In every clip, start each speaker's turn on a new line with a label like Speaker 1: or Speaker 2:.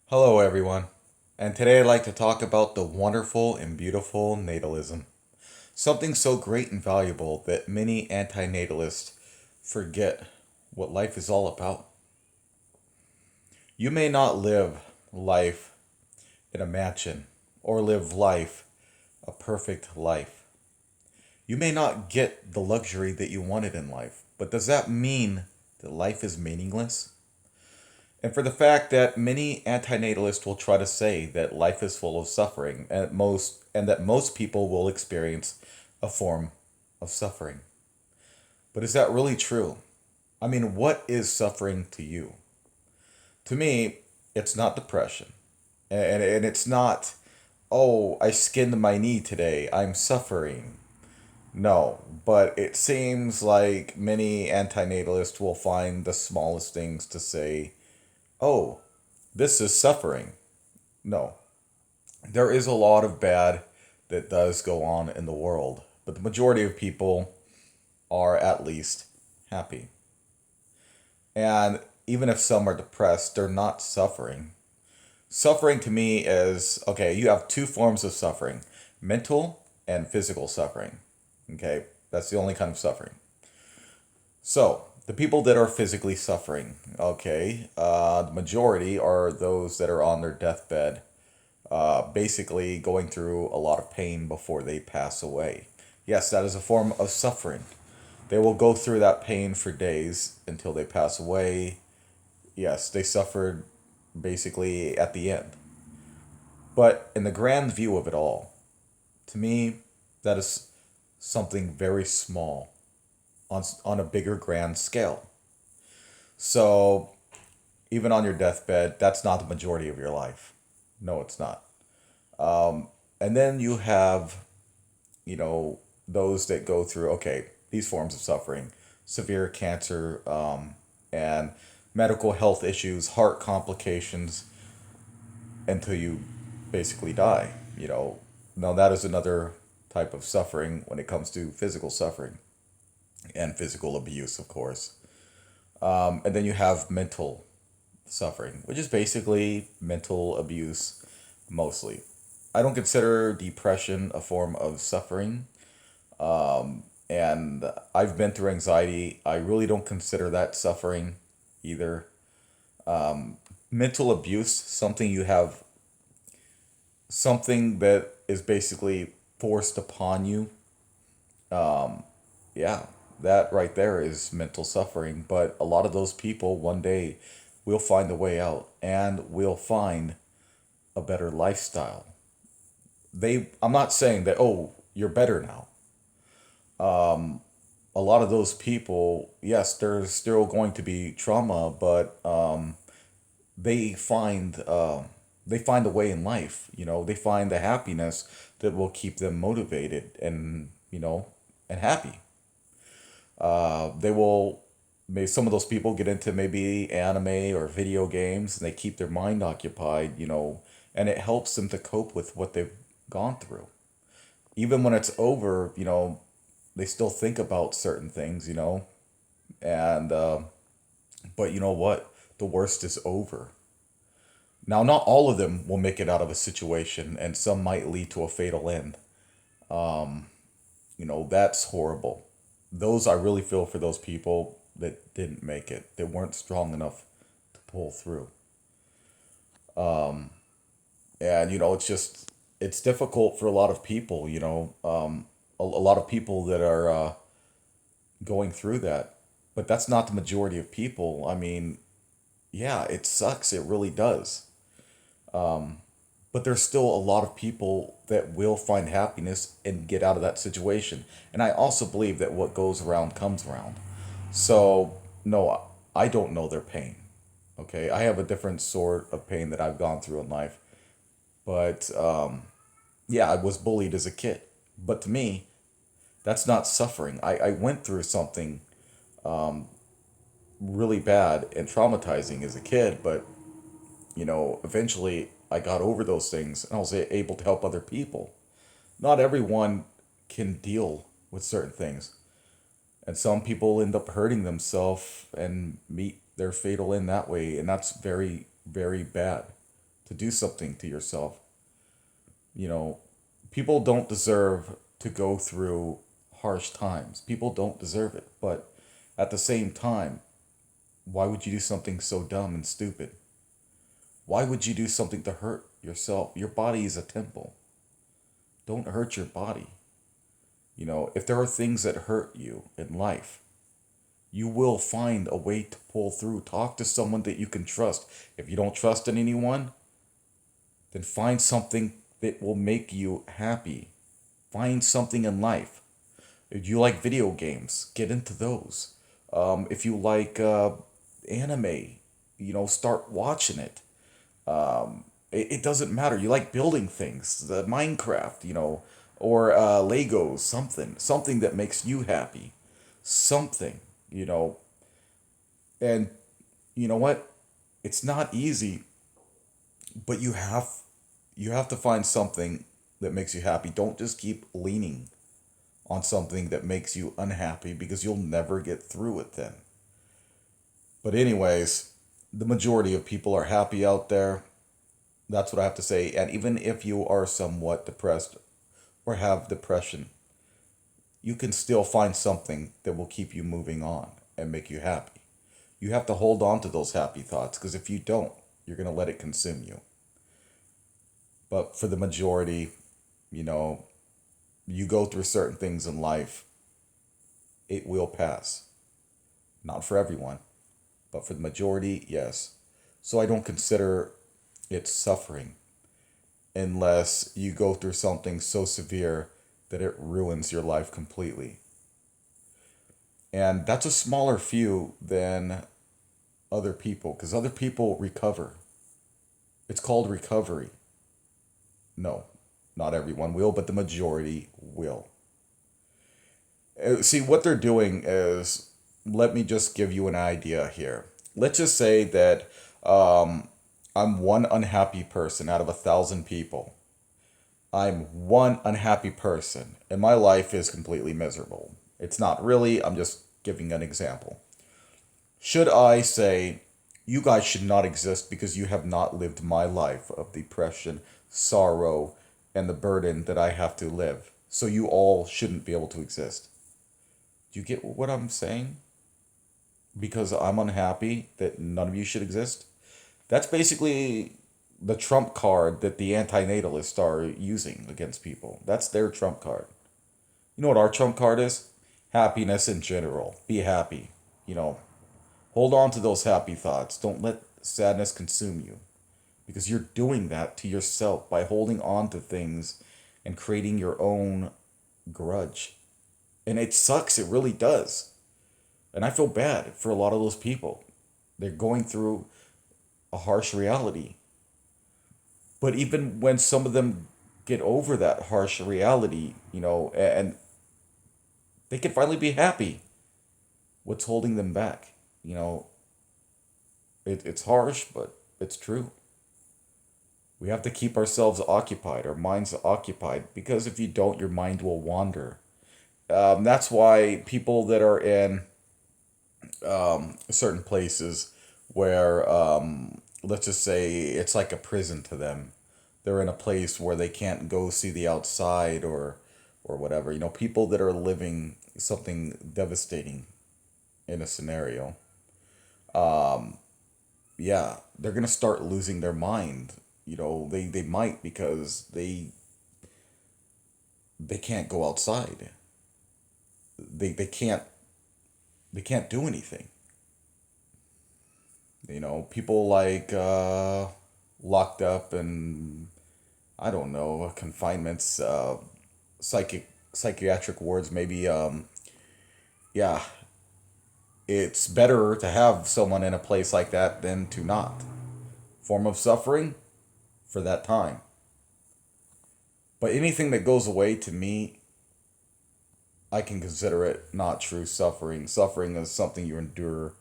Speaker 1: Hello, everyone, and today I'd like to talk about the wonderful and beautiful natalism. Something so great and valuable that many antinatalists forget what life is all about. You may not live life in a mansion or live life a perfect life. You may not get the luxury that you wanted in life, but does that mean that life is meaningless? And for the fact that many antinatalists will try to say that life is full of suffering and that most people will experience a form of suffering. But is that really true? I mean, what is suffering to you? To me, it's not depression. And it's not, oh, I skinned my knee today, I'm suffering. No, but it seems like many antinatalists will find the smallest things to say, oh, this is suffering. No, there is a lot of bad that does go on in the world, but the majority of people are at least happy. And even if some are depressed, they're not suffering. Suffering to me is okay, you have two forms of suffering: mental and physical suffering. Okay, that's the only kind of suffering. So, the people that are physically suffering, okay, the majority are those that are on their deathbed, basically going through a lot of pain before they pass away. Yes, that is a form of suffering. They will go through that pain for days until they pass away. Yes, they suffered basically at the end. But in the grand view of it all, to me, that is something very small on a bigger grand scale. So, even on your deathbed, that's not the majority of your life. No, it's not. And then you have, you know, those that go through, okay, these forms of suffering: severe cancer, and medical health issues, heart complications, until you basically die. Now that is another type of suffering when it comes to physical suffering and physical abuse, of course. And then you have mental suffering, which is basically mental abuse mostly. I don't consider depression a form of suffering. And I've been through anxiety. I really don't consider that suffering either. Mental abuse, something that is basically forced upon you. Yeah, that right there is mental suffering. But a lot of those people one day will find a way out and will find a better lifestyle. I'm not saying that, oh, you're better now. A lot of those people, yes, there's still going to be trauma, but they find they find a way in life. They find the happiness that will keep them motivated and and happy. They will. Maybe some of those people get into maybe anime or video games, and they keep their mind occupied. And it helps them to cope with what they've gone through. Even when it's over, they still think about certain things, and but you know what? The worst is over. Now, not all of them will make it out of a situation, and some might lead to a fatal end. That's horrible. Those I really feel for those people that didn't make it, that weren't strong enough to pull through. And it's difficult for a lot of people. A lot of people that are going through that, but that's not the majority of people. I mean, yeah, it sucks. It really does. But there's still a lot of people that will find happiness and get out of that situation. And I also believe that what goes around comes around. So, no, I don't know their pain. Okay, I have a different sort of pain that I've gone through in life. But yeah, I was bullied as a kid. But to me, that's not suffering. I went through something really bad and traumatizing as a kid, but eventually I got over those things and I was able to help other people. Not everyone can deal with certain things. And some people end up hurting themselves and meet their fatal end that way, and that's very, very bad. to do something to yourself. You know, people don't deserve to go through harsh times. People don't deserve it. But at the same time, why would you do something so dumb and stupid? Why would you do something to hurt yourself? Your body is a temple. Don't hurt your body. You know, if there are things that hurt you in life, you will find a way to pull through. Talk to someone that you can trust. If you don't trust in anyone, then find something that will make you happy. Find something in life. If you like video games, get into those. If you like anime, start watching it. It doesn't matter. You like building things, the Minecraft, or Legos, something that makes you happy, something, and you know what? It's not easy, but you have to find something that makes you happy. Don't just keep leaning on something that makes you unhappy because you'll never get through it then. But anyways, the majority of people are happy out there. That's what I have to say. And even if you are somewhat depressed or have depression, you can still find something that will keep you moving on and make you happy. You have to hold on to those happy thoughts because if you don't, you're going to let it consume you. But for the majority, you know, you go through certain things in life, it will pass. Not for everyone, but for the majority, yes. So I don't consider it suffering unless you go through something so severe that it ruins your life completely. And that's a smaller few than other people because other people recover. It's called recovery. No, not everyone will, but the majority will. See, what they're doing is, let me just give you an idea here. Let's just say that I'm one unhappy person out of 1,000 people. I'm one unhappy person, and my life is completely miserable. It's not really, I'm just giving an example. Should I say, you guys should not exist because you have not lived my life of depression, sorrow, and the burden that I have to live. So you all shouldn't be able to exist. Do you get what I'm saying? Because I'm unhappy that none of you should exist? That's basically the trump card that the antinatalists are using against people. That's their trump card. You know what our trump card is? Happiness in general. Be happy. Hold on to those happy thoughts. Don't let sadness consume you. Because you're doing that to yourself by holding on to things and creating your own grudge. And it sucks. It really does. And I feel bad for a lot of those people. They're going through a harsh reality. But even when some of them get over that harsh reality, and they can finally be happy, what's holding them back? It's harsh, but it's true. We have to keep ourselves occupied, our minds occupied, because if you don't, your mind will wander. That's why people that are in certain places where, let's just say, it's like a prison to them. They're in a place where they can't go see the outside or whatever. People that are living something devastating in a scenario. Yeah, they're gonna start losing their mind. They might because they can't go outside. They can't do anything. People like locked up and I don't know confinements, psychiatric wards. Maybe yeah, it's better to have someone in a place like that than to not. Form of suffering for that time. But anything that goes away to me, I can consider it not true suffering. Suffering is something you endure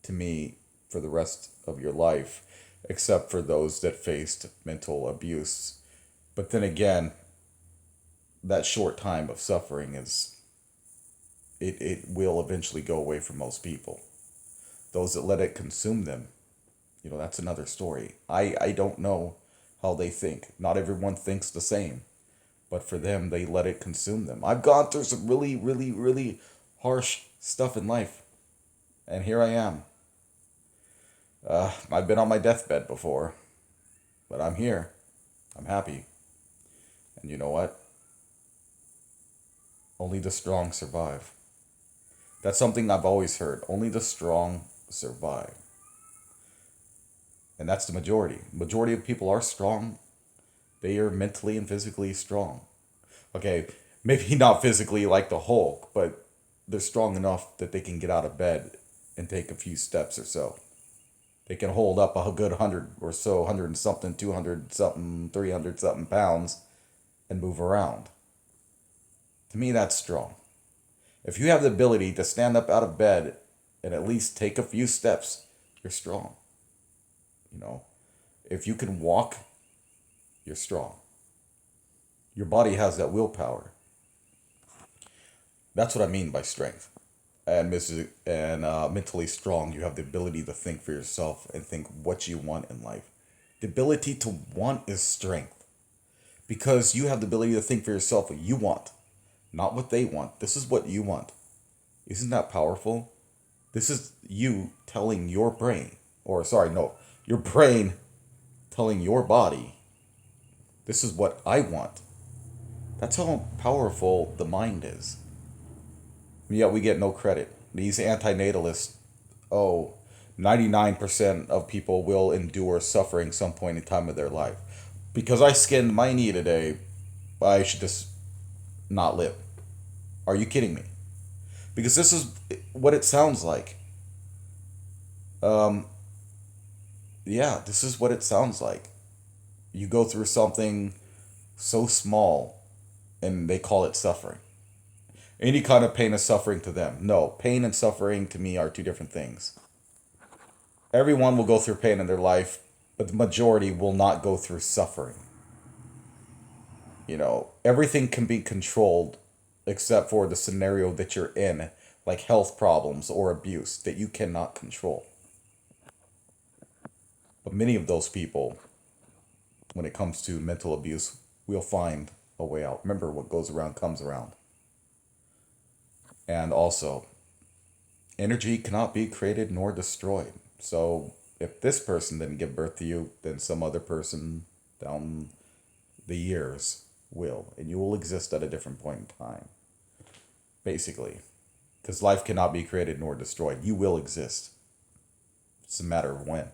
Speaker 1: to me for the rest of your life, except for those that faced mental abuse. But then again, that short time of suffering it will eventually go away for most people. Those that let it consume them, That's another story. I don't know how they think. Not everyone thinks the same. But for them, they let it consume them. I've gone through some really, really, really harsh stuff in life. And here I am. I've been on my deathbed before. But I'm here. I'm happy. And you know what? Only the strong survive. That's something I've always heard. Only the strong survive. And that's the majority. Majority of people are strong. They are mentally and physically strong. Okay, maybe not physically like the Hulk, but they're strong enough that they can get out of bed and take a few steps or so. They can hold up a good 100 or so, 100 and something, 200 something, 300 something pounds and move around. To me, that's strong. If you have the ability to stand up out of bed and at least take a few steps, you're strong. If you can walk, you're strong. Your body has that willpower. That's what I mean by strength. And mentally strong, you have the ability to think for yourself and think what you want in life. The ability to want is strength. Because you have the ability to think for yourself what you want, not what they want. This is what you want. Isn't that powerful? This is you telling your brain, your brain telling your body, this is what I want. That's how powerful the mind is. Yet we get no credit. These antinatalists, 99% of people will endure suffering some point in time of their life. Because I skinned my knee today, I should just not live. Are you kidding me? Because this is what it sounds like. This is what it sounds like. You go through something so small and they call it suffering. Any kind of pain is suffering to them. No, pain and suffering to me are two different things. Everyone will go through pain in their life, but the majority will not go through suffering. Everything can be controlled except for the scenario that you're in, like health problems or abuse that you cannot control. But many of those people, when it comes to mental abuse, will find a way out. Remember, what goes around comes around. And also, energy cannot be created nor destroyed. So if this person didn't give birth to you, then some other person down the years will. And you will exist at a different point in time. Basically. Because life cannot be created nor destroyed. You will exist. It's a matter of when.